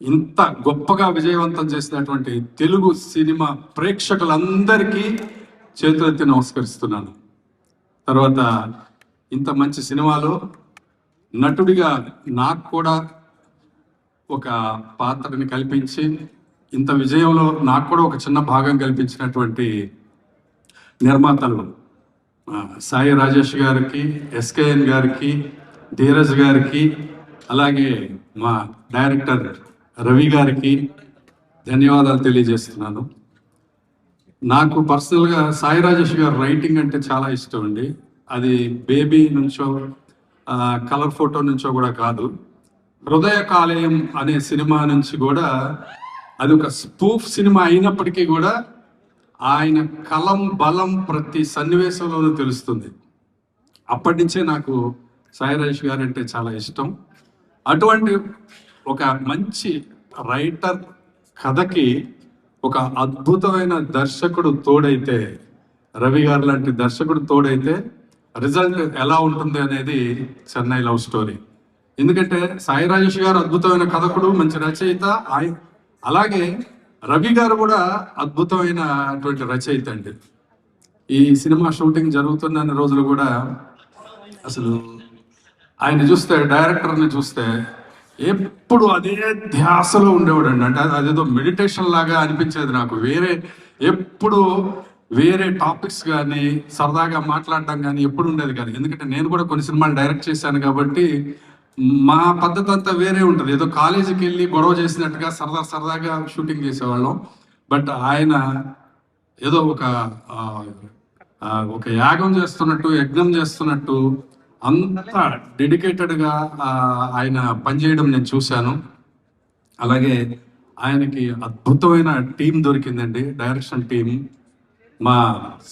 ఇంత గొప్పగా విజయవంతం చేసినటువంటి తెలుగు సినిమా ప్రేక్షకులందరికీ చేతులెత్తి నమస్కరిస్తున్నాను. తర్వాత ఇంత మంచి సినిమాలో నటుడిగా నాకు కూడా ఒక పాత్రని కల్పించి ఇంత విజయంలో నాకు కూడా ఒక చిన్న భాగం కల్పించినటువంటి నిర్మాతలు సాయి రాజేష్ గారికి, ఎస్కేఎన్ గారికి, ధీరజ్ గారికి, అలాగే మా డైరెక్టర్ రవి గారికి ధన్యవాదాలు తెలియజేస్తున్నాను. నాకు పర్సనల్గా సాయి రాజేష్ గారు రైటింగ్ అంటే చాలా ఇష్టం అండి. అది బేబీ నుంచో కలర్ ఫోటో నుంచో కూడా కాదు, హృదయ కాలేయం అనే సినిమా నుంచి కూడా, అది ఒక స్పూఫ్ సినిమా అయినప్పటికీ కూడా ఆయన కలం బలం ప్రతి సన్నివేశంలోనూ తెలుస్తుంది. అప్పటి నుంచే నాకు సాయి రాజేష్ గారు అంటే చాలా ఇష్టం. అటువంటి ఒక మంచి రైటర్ కథకి ఒక అద్భుతమైన దర్శకుడు తోడైతే, రవి గారు లాంటి దర్శకుడు తోడైతే రిజల్ట్ ఎలా ఉంటుంది అనేది చెన్నై లవ్ స్టోరీ. ఎందుకంటే సాయి రాజేష్ గారు అద్భుతమైన కథకుడు, మంచి రచయిత. అలాగే రవి గారు కూడా అద్భుతమైనటువంటి రచయిత అండి. ఈ సినిమా షూటింగ్ జరుగుతున్న రోజులు కూడా అసలు ఆయన చూస్తే, డైరెక్టర్ని చూస్తే ఎప్పుడు అదే ధ్యాసలో ఉండేవాడు అండి. అంటే అదేదో మెడిటేషన్ లాగా అనిపించేది నాకు. ఎప్పుడు వేరే టాపిక్స్ కానీ సరదాగా మాట్లాడడం కానీ ఎప్పుడు ఉండేది కాదు. ఎందుకంటే నేను కూడా కొన్ని సినిమాలు డైరెక్ట్ చేశాను కాబట్టి మా పద్ధతి అంతా వేరే ఉంటుంది. ఏదో కాలేజీకి వెళ్ళి గొడవ చేసినట్టుగా సరదాగా షూటింగ్ చేసేవాళ్ళం. బట్ ఆయన ఏదో ఒక యాగం చేస్తున్నట్టు, యజ్ఞం చేస్తున్నట్టు అంత డెడికేటెడ్గా ఆయన పనిచేయడం నేను చూశాను. అలాగే ఆయనకి అద్భుతమైన టీం దొరికిందండి, డైరెక్షన్ టీం. మా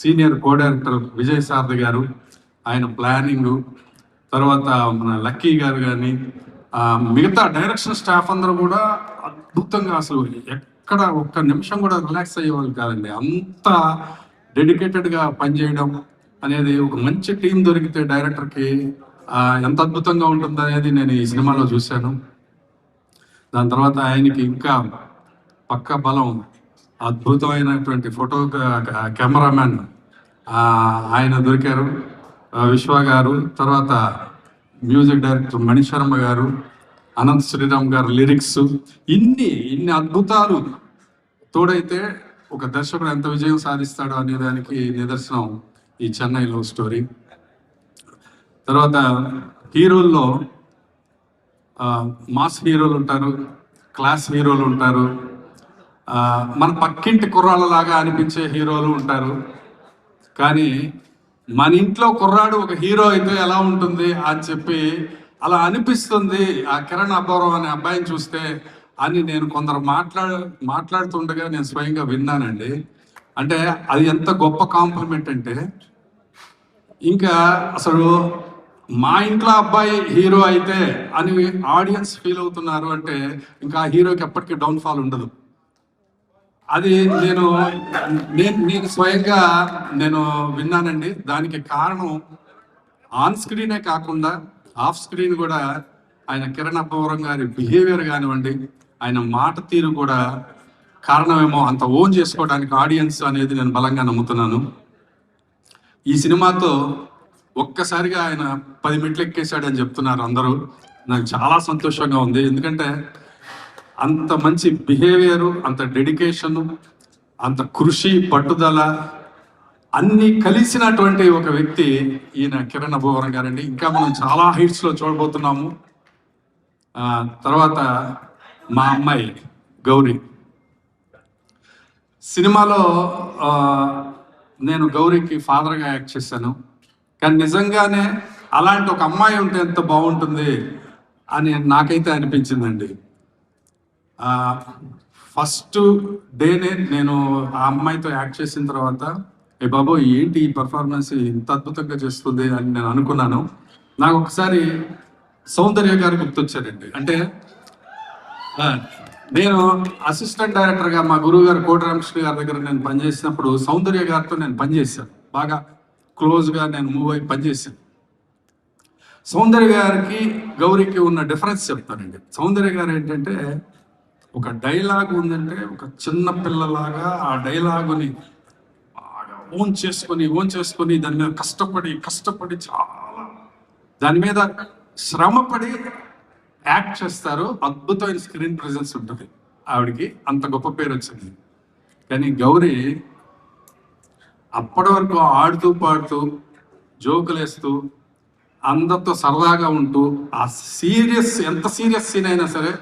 సీనియర్ కో డైరెక్టర్ విజయ్ సారథి గారు, ఆయన ప్లానింగు, తర్వాత మన లక్కీ గారు కానీ మిగతా డైరెక్షన్ స్టాఫ్ అందరూ కూడా అద్భుతంగా, అసలు ఎక్కడ ఒక్క నిమిషం కూడా రిలాక్స్ అయ్యేవాళ్ళు కాదండి. అంత డెడికేటెడ్గా పనిచేయడం అనేది, ఒక మంచి టీం దొరికితే డైరెక్టర్కి ఎంత అద్భుతంగా ఉంటుంది అనేది నేను ఈ సినిమాలో చూశాను. దాని తర్వాత ఆయనకి ఇంకా పక్క బలం అద్భుతమైనటువంటి ఫోటో కెమెరామ్యాన్ ఆయన దొరికారు, విశ్వ గారు. తర్వాత మ్యూజిక్ డైరెక్టర్ మణిశర్మ గారు, అనంత్ శ్రీరామ్ గారు లిరిక్స్, ఇన్ని అద్భుతాలు తోడైతే ఒక దర్శకుడు ఎంత విజయం సాధిస్తాడో అనే దానికి నిదర్శనం ఈ చెన్నై లవ్ స్టోరీ. తర్వాత హీరోల్లో మాస్ హీరోలు ఉంటారు, క్లాస్ హీరోలు ఉంటారు, మన పక్కింటి కుర్రాళ్ళలాగా అనిపించే హీరోలు ఉంటారు. కానీ మన ఇంట్లో కుర్రాడు ఒక హీరో అయితే ఎలా ఉంటుంది అని చెప్పి అలా అనిపిస్తుంది ఆ కిరణ్ అబ్బవరం అనే అబ్బాయిని చూస్తే అని నేను కొందరు మాట్లాడుతుండగా నేను స్వయంగా విన్నానండి. అంటే అది ఎంత గొప్ప కాంప్లిమెంట్ అంటే, ఇంకా అసలు మా ఇంట్లో అబ్బాయి హీరో అయితే అని ఆడియన్స్ ఫీల్ అవుతున్నారు అంటే ఇంకా ఆ హీరోకి ఎప్పటికీ డౌన్ఫాల్ ఉండదు. అది నేను స్వయంగా విన్నానండి. దానికి కారణం ఆన్ స్క్రీనే కాకుండా ఆఫ్ స్క్రీన్ కూడా ఆయన కిరణ్ అబ్బవరం గారి బిహేవియర్ కానివ్వండి, ఆయన మాట తీరు కూడా కారణమేమో అంత ఓన్ చేసుకోవడానికి ఆడియన్స్ అనేది నేను బలంగా నమ్ముతున్నాను. ఈ సినిమాతో ఒక్కసారిగా ఆయన 10 మెట్లు ఎక్కేశాడని చెప్తున్నారు అందరూ. నాకు చాలా సంతోషంగా ఉంది. ఎందుకంటే అంత మంచి బిహేవియరు, అంత డెడికేషను, అంత కృషి, పట్టుదల అన్నీ కలిసినటువంటి ఒక వ్యక్తి ఈయన కిరణ్ అబ్బవరం గారండి. ఇంకా మనం చాలా హైట్స్లో చూడబోతున్నాము. తర్వాత మా అమ్మాయి గౌరీ. సినిమాలో నేను గౌరీకి ఫాదర్గా యాక్ట్ చేశాను. కానీ నిజంగానే అలాంటి ఒక అమ్మాయి ఉంటే ఎంత బాగుంటుంది అని నాకైతే అనిపించిందండి. ఫస్ట్ డేనే నేను ఆ అమ్మాయితో యాక్ట్ చేసిన తర్వాత, ఏ బాబో ఏంటి ఈ పర్ఫార్మెన్స్ ఇంత అద్భుతంగా చేస్తుంది అని నేను అనుకున్నాను. నాకు ఒకసారి సౌందర్య గారు గుర్తొచ్చారండి. అంటే నేను అసిస్టెంట్ డైరెక్టర్గా మా గురువు గారు కోటి రామకృష్ణ గారి దగ్గర నేను పనిచేసినప్పుడు సౌందర్య గారితో నేను పనిచేశాను. బాగా క్లోజ్గా నేను మూవ్ అయి పనిచేశాను. సౌందర్య గారికి గౌరీకి ఉన్న డిఫరెన్స్ చెప్తానండి. సౌందర్య గారు ఏంటంటే ఒక డైలాగ్ ఉందంటే ఒక చిన్న పిల్లలాగా ఆ డైలాగుని బాగా ఓన్ చేసుకొని దాని మీద కష్టపడి చాలా దాని మీద శ్రమపడి యాక్ట్ చేస్తారు. అద్భుతమైన స్క్రీన్ ప్రెజెన్స్ ఉంటుంది ఆవిడకి, అంత గొప్ప పేరు వచ్చింది. కానీ గౌరీ అప్పటి వరకు ఆడుతూ పాడుతూ జోకులు వేస్తూ అందరితో సరదాగా ఉంటూ ఆ ఎంత సీరియస్ సీన్ అయినా సరే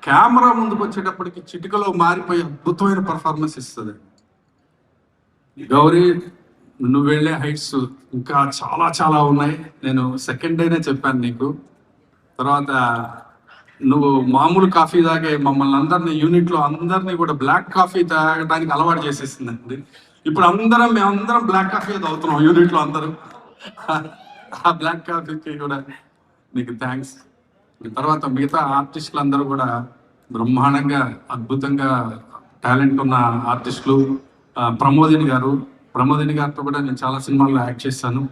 కెమెరా ముందుకు వచ్చేటప్పటికి చిటికలో మారిపోయి అద్భుతమైన పర్ఫార్మెన్స్ ఇస్తుంది. గౌరీ, నువ్వు వెళ్ళే హైట్స్ ఇంకా చాలా చాలా ఉన్నాయి. నేను సెకండ్ డేనే చెప్పాను నీకు. తర్వాత నువ్వు మామూలు కాఫీ తాగే మమ్మల్ని అందరినీ యూనిట్లో అందరినీ కూడా బ్లాక్ కాఫీ తాగడానికి అలవాటు చేసేసిందండి. ఇప్పుడు మేమందరం బ్లాక్ కాఫీ తాగుతున్నాం యూనిట్లో అందరూ. ఆ బ్లాక్ కాఫీకి కూడా నీకు థ్యాంక్స్. తర్వాత మిగతా ఆర్టిస్టులు అందరూ కూడా బ్రహ్మాండంగా అద్భుతంగా టాలెంట్ ఉన్న ఆర్టిస్టులు. ప్రమోదిని గారితో కూడా నేను చాలా సినిమాల్లో యాక్ట్ చేశాను.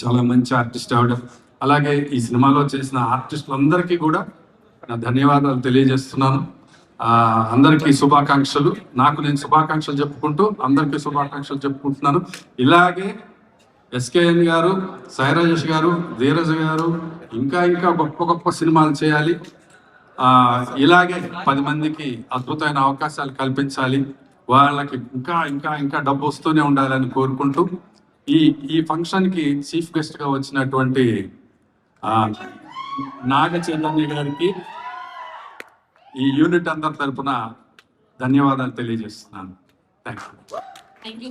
చాలా మంచి ఆర్టిస్ట్ ఆవిడ. అలాగే ఈ సినిమాలో చేసిన ఆర్టిస్టులందరికీ కూడా నా ధన్యవాదాలు తెలియజేస్తున్నాను. అందరికీ శుభాకాంక్షలు. నేను శుభాకాంక్షలు చెప్పుకుంటూ అందరికీ శుభాకాంక్షలు చెప్పుకుంటున్నాను. ఇలాగే ఎస్కేఎన్ గారు, సాయి రాజేష్ గారు, ధీరజ్ గారు ఇంకా గొప్ప సినిమాలు చేయాలి. ఇలాగే 10 మందికి అద్భుతమైన అవకాశాలు కల్పించాలి. వాళ్ళకి ఇంకా డబ్బు వస్తూనే ఉండాలని కోరుకుంటూ ఈ ఫంక్షన్కి చీఫ్ గెస్ట్గా వచ్చినటువంటి నాగ చైతన్య గారికి ఈ యూనిట్ అందరి తరపున ధన్యవాదాలు తెలియజేస్తున్నాను. Thank you.